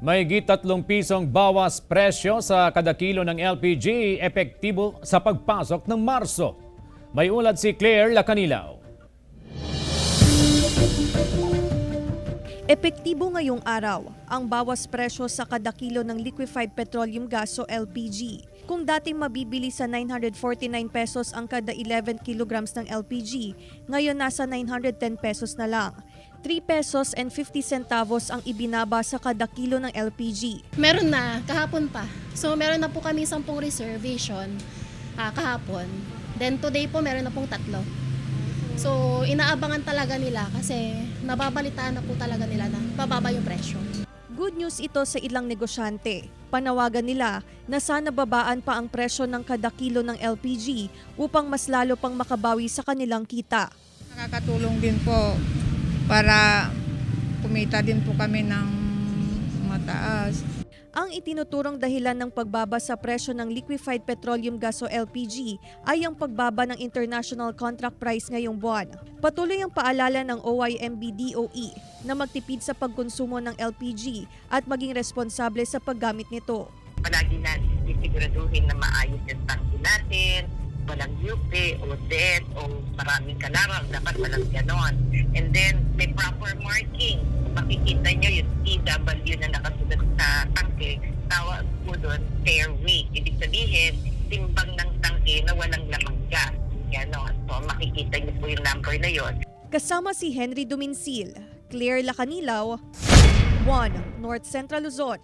Mahigit 3 pisong bawas presyo sa kada kilo ng LPG epektibo sa pagpasok ng Marso. May ulat si Claire Lacanilaw. Epektibo ngayong araw ang bawas presyo sa kada kilo ng liquefied petroleum gas o LPG. Kung dating mabibili sa 949 pesos ang kada 11 kilograms ng LPG, ngayon nasa 910 pesos na lang. 3 pesos and 50 centavos ang ibinaba sa kada kilo ng LPG. Meron na, kahapon pa. So meron na po kami 10 reservation kahapon. Then today po meron na pong 3. So inaabangan talaga nila kasi nababalitaan na po talaga nila na bababa yung presyo. Good news ito sa ilang negosyante. Panawagan nila na sana babaan pa ang presyo ng kada kilo ng LPG upang mas lalo pang makabawi sa kanilang kita. Nakakatulong din po para kumita din po kami ng mataas. Ang itinuturong dahilan ng pagbaba sa presyo ng liquefied petroleum gas o LPG ay ang pagbaba ng international contract price ngayong buwan. Patuloy ang paalala ng OIMB-DOE na magtipid sa pagkonsumo ng LPG at maging responsable sa paggamit nito. Palagi natin sisiguraduhin na maayos yung tangki natin, walang UP o debt o maraming kalarang, dapat walang ganon. And then may proper marking. Makikita nyo yung TW na nakasulat sa tangke, tawag po doon fair weight. Ibig sabihin, timbang ng tangke na walang lamang gas. Ganon. So makikita nyo po yung number na yon. Kasama si Henry Duminsil, Claire Lacanilaw, 1 North Central Luzon.